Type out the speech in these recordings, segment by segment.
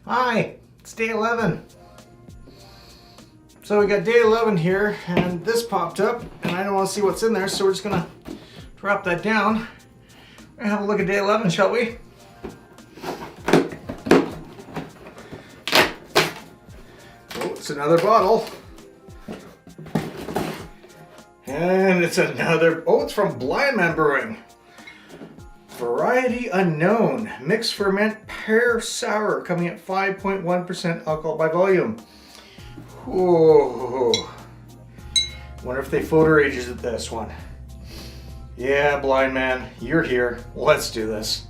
Hi, it's day 11. So we got day 11 here, and this popped up, and I don't want to see what's in there, so we're just gonna drop that down. We're gonna have a look at day 11, shall we? Oh, it's another bottle. And it's another, oh, it's from Blindman Brewing. Variety unknown, mixed ferment pear sour, coming at 5.1% alcohol by volume. Whoa. Wonder if they photo ages at this one. Yeah, Blindman, you're here. Let's do this.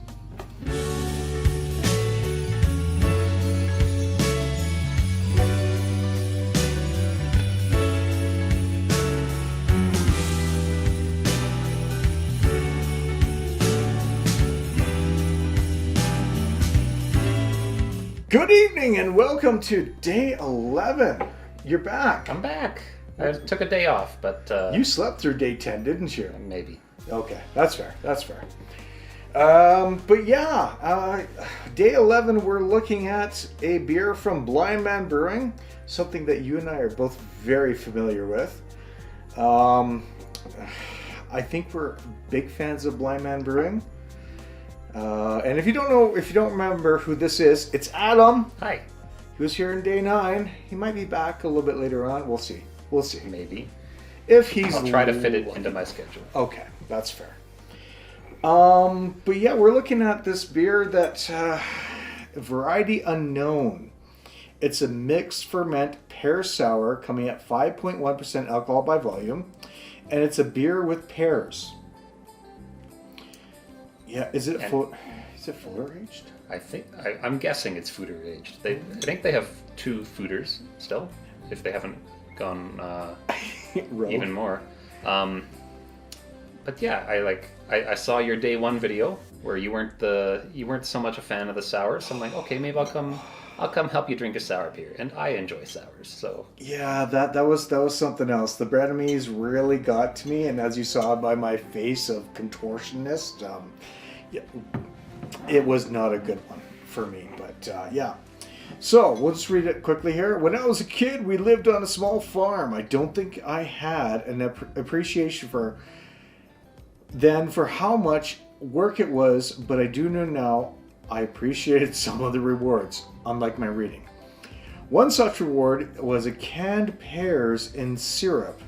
Good evening and welcome to day 11. You're back. I'm back. I took a day off, but... You slept through day 10, didn't you? Maybe. Okay, that's fair. That's fair. But yeah, day 11 we're looking at a beer from Blindman Brewing, something that you and I are both very familiar with. I think we're big fans of Blindman Brewing. And if you don't remember who this is, it's Adam. Hi. He was here in day 9. He might be back a little bit later on. We'll see. Maybe. If he's I'll try to fit it into my schedule. Okay, that's fair. But yeah, we're looking at this beer that variety unknown. It's a mixed ferment pear sour coming at 5.1% alcohol by volume, and it's a beer with pears. Yeah, is it fooder aged? I'm guessing it's fooder aged. I think they have 2 fooders still, if they haven't gone even more. But yeah, I saw your day 1 video where you weren't so much a fan of the sours. So I'm like, okay, maybe I'll come help you drink a sour beer, and I enjoy sours. So yeah, that was something else. The Brettamise really got to me, and as you saw by my face of contortionist, yeah, it was not a good one for me. But yeah. So, we'll just read it quickly here. When I was a kid, we lived on a small farm. I don't think I had an appreciation for how much work it was, but I do know now I appreciated some of the rewards, unlike my reading. One such reward was a canned pears in syrup.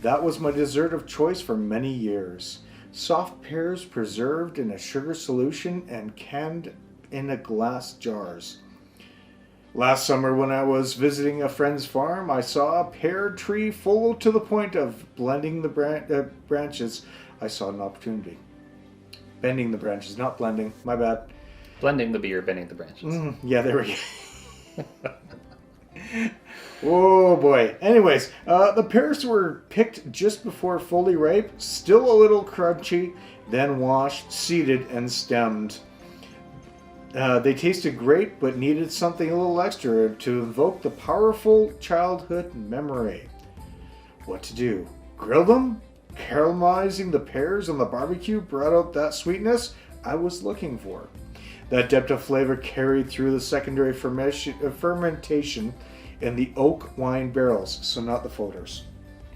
That was my dessert of choice for many years. Soft pears preserved in a sugar solution and canned in a glass jars. Last summer when I was visiting a friend's farm, I saw a pear tree full to the point of blending the branches. I saw an opportunity. Bending the branches, not blending. My bad. blending the beer, bending the branches. Yeah, there we go. Oh boy. Anyways, the pears were picked just before fully ripe, still a little crunchy, then washed, seeded, and stemmed. They tasted great, but needed something a little extra to evoke the powerful childhood memory. What to do? Grill them? Caramelizing the pears on the barbecue brought out that sweetness I was looking for. That depth of flavor carried through the secondary fermentation in the oak wine barrels, so not the folders.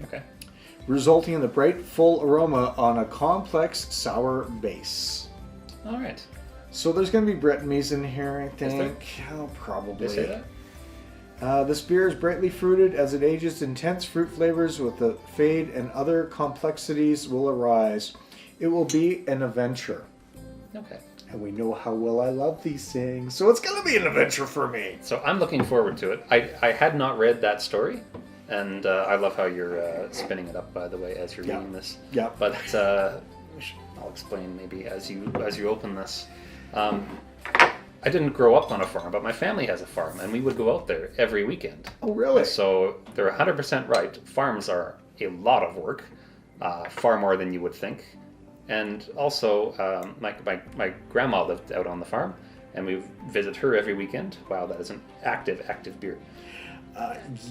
Okay. Resulting in the bright, full aroma on a complex sour base. All right. So there's going to be Brettamise in here, I think. Is there? Oh, probably. Did they say that? This beer is brightly fruited. As it ages, intense fruit flavors with the fade and other complexities will arise. It will be an adventure. Okay. And we know how well I love these things, so it's going to be an adventure for me. So I'm looking forward to it. I had not read that story, and I love how you're spinning it up, by the way, as you're reading this. Yeah. But I'll explain maybe as you open this. I didn't grow up on a farm, but my family has a farm, and we would go out there every weekend. Oh, really? So they're 100% right. Farms are a lot of work, far more than you would think. And also, my grandma lived out on the farm, and we visit her every weekend. Wow, that is an active beer.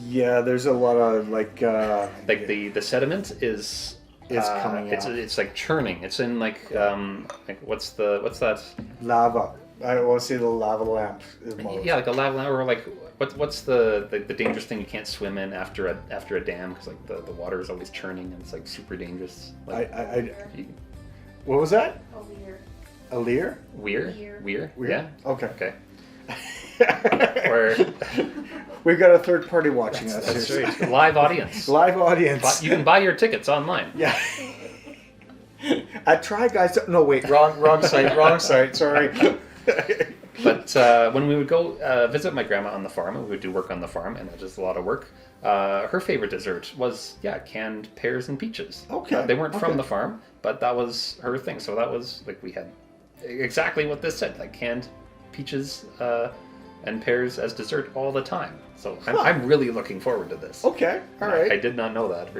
Yeah, there's a lot of the sediment is coming out. It's like churning. It's in like what's that? Lava. I want to say the lava lamp. Emote. Yeah, like a lava lamp, or like what's the dangerous thing you can't swim in after a dam because like the water is always churning and it's like super dangerous. Like, What was that? A weir. A leer? Weir? Weir? Yeah. Okay. Or We've got a third party watching us. that's right. Live audience. Live audience. You can buy your tickets online. Yeah. At Try Guys. No, wait. Wrong site. Wrong site. Sorry. But when we would go visit my grandma on the farm, and we would do work on the farm, and that is a lot of work. Her favorite dessert was canned pears and peaches. Okay. They weren't from Okay. the farm, but that was her thing. So that was like we had exactly what this said, like canned peaches and pears as dessert all the time. So I'm really looking forward to this. Okay. All right. I did not know that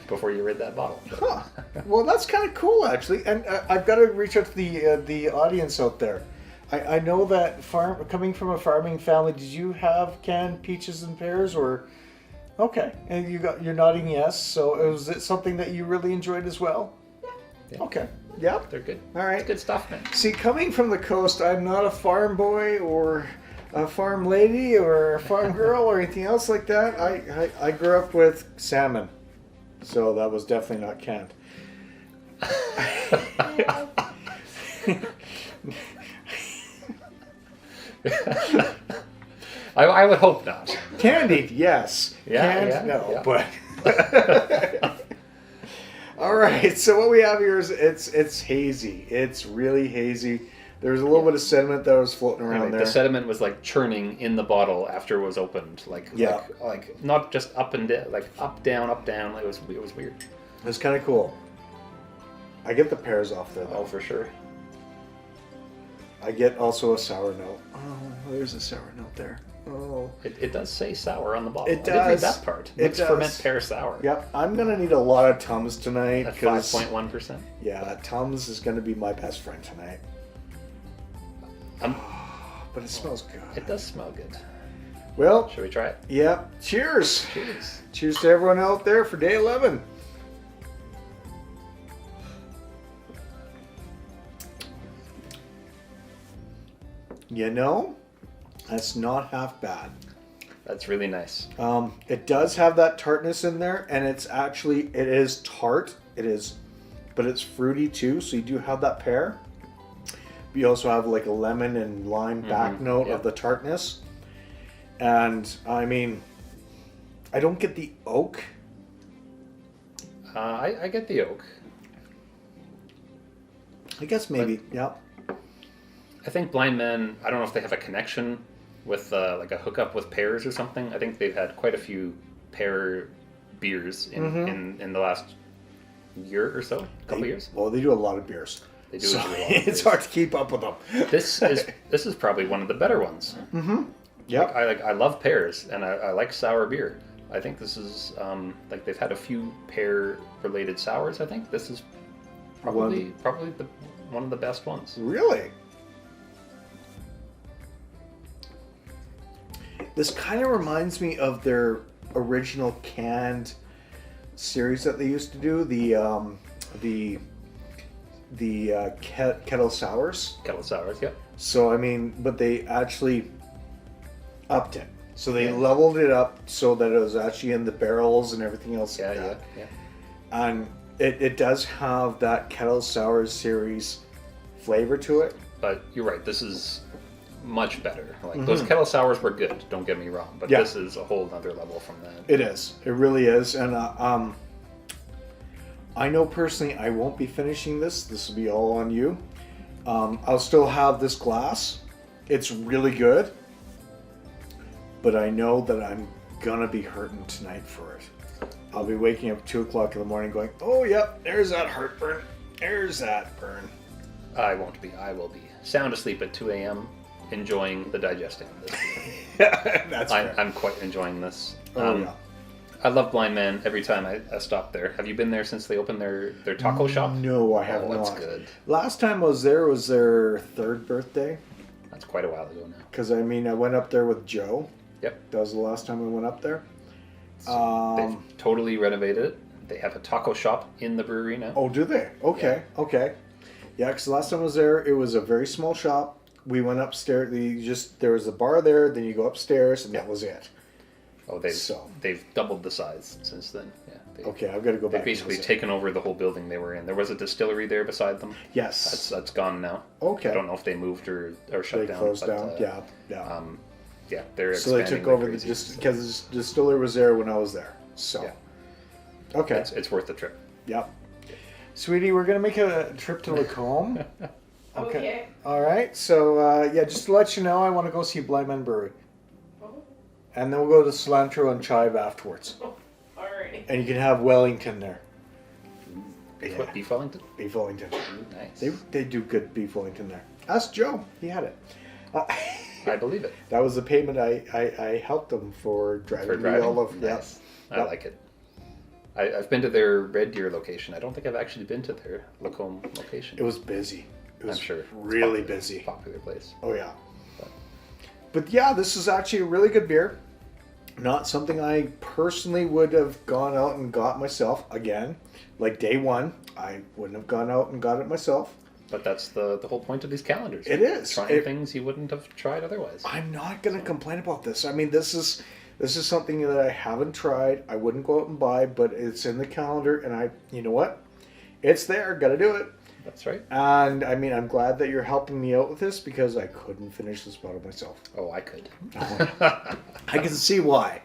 before you read that bottle. Huh. Well, that's kind of cool, actually. And I've got to reach out to the audience out there. I know that coming from a farming family, did you have canned peaches and pears, or okay? And you're nodding yes. So was it something that you really enjoyed as well? Yeah. Okay. Yep. They're good. All right. It's good stuff, man. See, coming from the coast, I'm not a farm boy or a farm lady or a farm girl or anything else like that. I grew up with salmon, so that was definitely not canned. I would hope not. Candied, yes. Yeah, Canned, no. yeah. But all right. So what we have here is it's hazy. It's really hazy. There's a little bit of sediment that was floating around there. The sediment was like churning in the bottle after it was opened, like not just up and down, like up down. It was weird. It's kind of cool. I get the pears off there, though. Oh, for sure. I get also a sour note. Oh, there's a sour note there. Oh. It does say sour on the bottle. It I did read does. that part. It Mixed does. ferment pear sour. Yep, I'm gonna need a lot of Tums tonight. At 'cause- 5.1%. Yeah, Tums is gonna be my best friend tonight. But it smells good. It does smell good. Well, Should we try it? yeah. Cheers. Cheers. Cheers to everyone out there for day 11. You know, that's not half bad. That's really nice. It does have that tartness in there, and it is tart. It is, but it's fruity too. So you do have that pear. But you also have like a lemon and lime back note of the tartness. And I mean, I don't get the oak. I get the oak. I guess maybe, yeah. I think Blindman, I don't know if they have a connection with like a hookup with pears or something. I think they've had quite a few pear beers in the last year or so, couple years. Well, they do a lot of beers. They do. So do a lot of it's beers. hard to keep up with them. This is probably one of the better ones. Yep. I love pears and I like sour beer. I think this is like they've had a few pear related sours. I think this is probably one of the best ones. Really? This kind of reminds me of their original canned series that they used to do, the kettle sours. Kettle sours, yep. So I mean, but they actually upped it. So they leveled it up so that it was actually in the barrels and everything else. like that. Yeah. And it does have that kettle sour series flavor to it. But you're right. This is much better. Like those kettle sours were good. Don't get me wrong. But Yeah. this is a whole other level from that. It is. It really is. And I know personally I won't be finishing this. This will be all on you. I'll still have this glass. It's really good. But I know that I'm gonna be hurting tonight for it. I'll be waking up at 2 o'clock in the morning going, oh, yep, there's that heartburn. There's that burn. I won't be. I will be sound asleep at 2 a.m. enjoying the digesting of this. That's fair. I'm quite enjoying this. Oh, yeah. I love Blindman every time I stop there. Have you been there since they opened their taco shop? No, I have not. That's good. Last time I was there was their 3rd birthday. That's quite a while ago now. Because, I mean, I went up there with Joe. Yep. That was the last time I went up there. So they've totally renovated it. They have a taco shop in the brewery now. Oh, do they? Okay, okay. Yeah, because last time I was there, it was a very small shop. We went upstairs. There was a bar there. Then you go upstairs, and that was it. Oh, they've doubled the size since then. Yeah. Okay, I've got to go back. They've basically taken over the whole building they were in. There was a distillery there beside them. Yes. That's gone now. Okay. I don't know if they moved or shut down. They closed down. Yeah. Yeah, they're so they took over because the distillery was there when I was there. So. Yeah. Okay. It's worth the trip. Yep. Sweetie, we're gonna make a trip to Lacombe. Okay. All right. So just to let you know, I want to go see Blindman Brewing. And then we'll go to Cilantro and Chive afterwards. Alrighty. And you can have Wellington there. What, beef Wellington? Beef Wellington. Nice. They do good beef Wellington there. Ask Joe. He had it. I believe it. That was the payment I helped them for driving. All of. Nice. I like it. I've been to their Red Deer location. I don't think I've actually been to their Lacombe location. It was busy. It was I'm sure. Really busy. Popular place. Oh, yeah. But yeah, this is actually a really good beer. Not something I personally would have gone out and got myself. Again, like day one, I wouldn't have gone out and got it myself. But that's the whole point of these calendars. It is. Trying things you wouldn't have tried otherwise. I'm not going to complain about this. I mean, this is something that I haven't tried. I wouldn't go out and buy, but it's in the calendar, and you know what? It's there. Got to do it. That's right. And I mean, I'm glad that you're helping me out with this because I couldn't finish this bottle myself. Oh, I could. I can see why.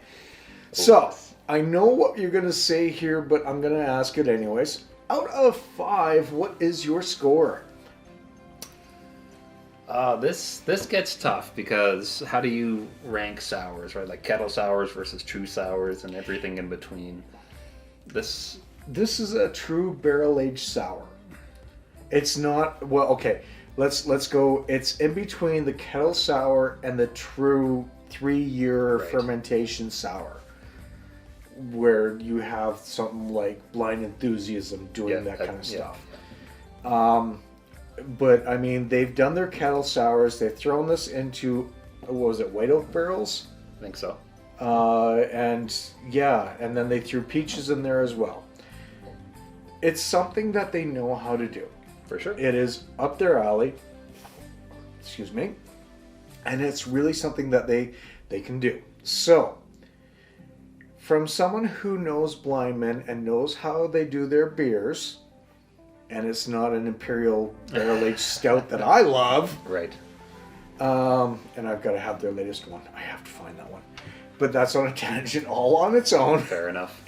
So, I know what you're going to say here, but I'm going to ask it anyways. Out of 5, what is your score? This gets tough because how do you rank sours, right? Like kettle sours versus true sours and everything in between. This is a true barrel-aged sour. It's not, well, okay, let's go. It's in between the kettle sour and the true 3-year fermentation sour, where you have something like Blind Enthusiasm doing that kind of stuff. But I mean, they've done their kettle sours. They've thrown this into, what was it, white oak barrels? I think so. And then they threw peaches in there as well. It's something that they know how to do. For sure. It is up their alley. Excuse me. And it's really something that they can do. So, from someone who knows Blindman and knows how they do their beers, and it's not an Imperial Barrel-Aged Stout that I love. Right. And I've got to have their latest one. I have to find that one. But that's on a tangent all on its own. Fair enough.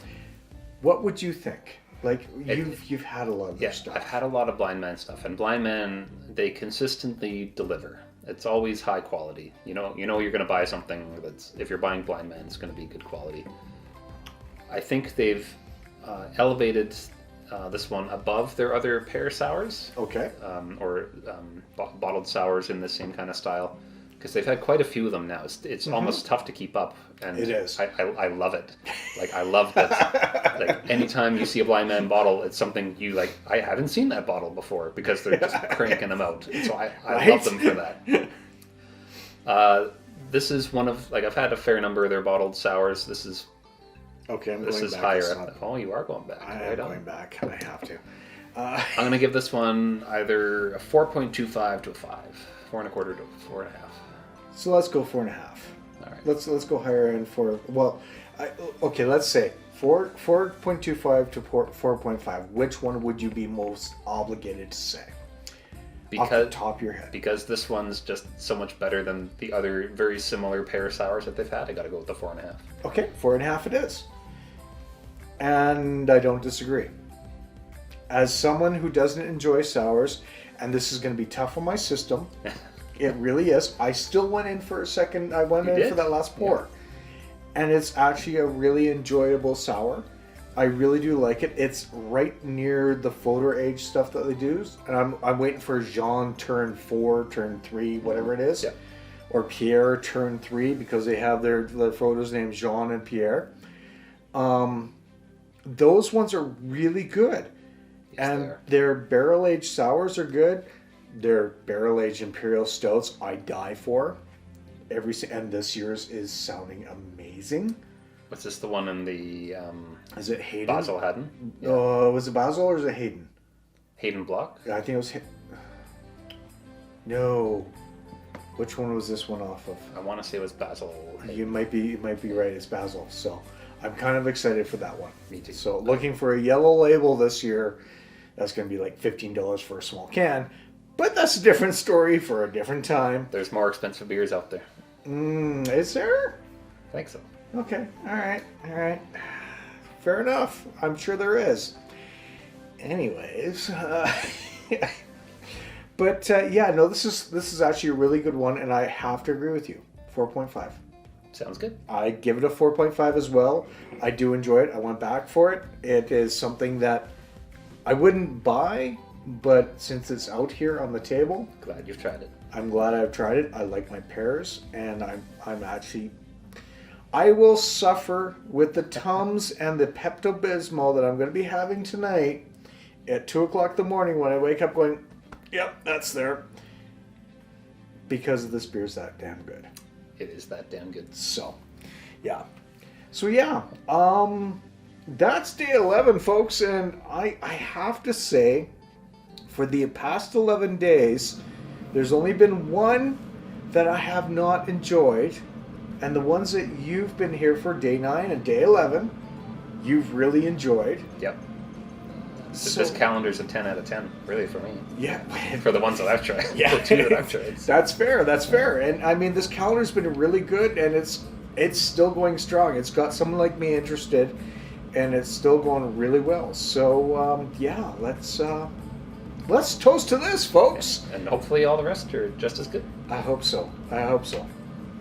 What would you think? Like, you've had a lot of their stuff. I've had a lot of Blindman stuff, and Blindman, they consistently deliver. It's always high quality. You know you're going to buy something that's, if you're buying Blindman, it's going to be good quality. I think they've elevated this one above their other pear sours. Okay. Bottled sours in the same kind of style. Because they've had quite a few of them now. It's almost tough to keep up. And it is. I love it. Like, I love that. Like, anytime you see a Blindman bottle, it's something you like, I haven't seen that bottle before, because they're just cranking them out. So I love them for that. This is one of, like, I've had a fair number of their bottled sours. This is higher up. Oh, you are going back. I am going back. I have to. I'm going to give this one either a 4.25 to a 5. 4.25 to 4.5. So let's go 4.5. All right. Let's go higher end for, well, okay, let's say 4.25 to 4.5. Which one would you be most obligated to say? Off the top of your head. Because this one's just so much better than the other very similar pear sours that they've had. I got to go with the 4.5. Okay, 4.5 it is. And I don't disagree. As someone who doesn't enjoy sours, and this is going to be tough on my system, it really is. I still went in for a second. I went in for that last pour. Yeah. And it's actually a really enjoyable sour. I really do like it. It's right near the photo age stuff that they do. And I'm waiting for Jean turn 4, turn 3, whatever it is. Yeah. Or Pierre turn 3, because they have their photos named Jean and Pierre. Those ones are really good. Yes, and their barrel-aged sours are good. Their barrel-aged Imperial Stouts, I die for. And this year's is sounding amazing. What's this, the one in the... is it Hayden? Basil Haddon? Yeah. Was it Basil or is it Hayden? Hayden Block? I think it was No. Which one was this one off of? I want to say it was Basil. You might be right. It's Basil. So I'm kind of excited for that one. Me too. So looking for a yellow label this year. That's going to be like $15 for a small can. But that's a different story for a different time. There's more expensive beers out there. Is there? I think so. Okay. All right. Fair enough. I'm sure there is. Anyways, but yeah, no, this is actually a really good one, and I have to agree with you. 4.5. Sounds good. I give it a 4.5 as well. I do enjoy it. I went back for it. It is something that I wouldn't buy, but since it's out here on the table, Glad you've tried it. I'm glad I've tried it. I like my pears, and I'm actually. I will suffer with the Tums and the Pepto-Bismol that I'm going to be having tonight at 2 o'clock in the morning when I wake up going, yep, that's there. Because this beer's that damn good. It is that damn good. So, yeah. That's day 11, folks, and I have to say, for the past 11 days, there's only been one that I have not enjoyed, and the ones that you've been here for day 9 and day 11, you've really enjoyed. Yep. So, This calendar's a 10 out of 10, really, for me. yeah. For the ones that I've tried. Yeah. The 2 that I've tried. That's fair. And I mean, this calendar's been really good, and it's still going strong. It's got someone like me interested, and it's still going really well. So yeah, let's toast to this, folks. And hopefully all the rest are just as good. I hope so.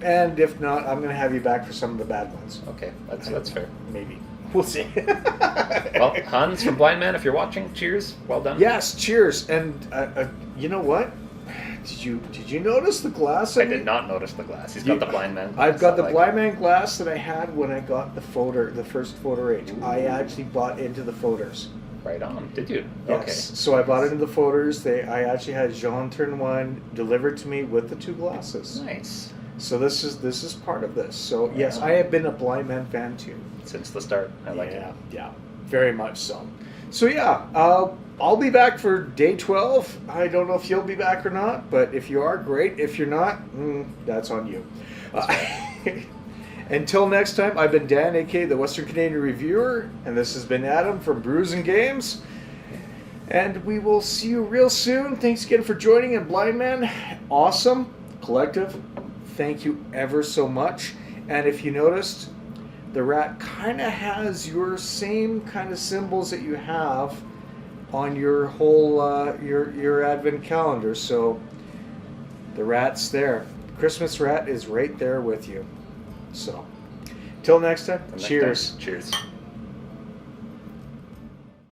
And if not, I'm going to have you back for some of the bad ones. Okay, that's fair. Maybe. We'll see. Well, Hans from Blindman, if you're watching, cheers. Well done. Yes, cheers. And you know what? Did you notice the glass? I did not notice the glass. He's got the Blindman glass. I've got the I like Blindman glass that I had when I got the first photo H. I actually bought into the photos. Right on. Did you? Yes. Okay. So I bought into the photos. I actually had Jean turn one delivered to me with the 2 glasses. Nice. So this is part of this. So yes, Wow. I have been a Blindman fan too. Since the start. I like it. Yeah, very much so. So yeah, I'll be back for day 12. I don't know if you'll be back or not, but if you are, great. If you're not, that's on you. Until next time, I've been Dan, aka the Western Canadian Reviewer, and this has been Adam from Brews and Games. And we will see you real soon. Thanks again for joining in Blindman. Awesome. Collective, thank you ever so much. And if you noticed, the rat kind of has your same kind of symbols that you have on your whole your advent calendar. So the rat's there. Christmas rat is right there with you. So till next time, cheers. Cheers.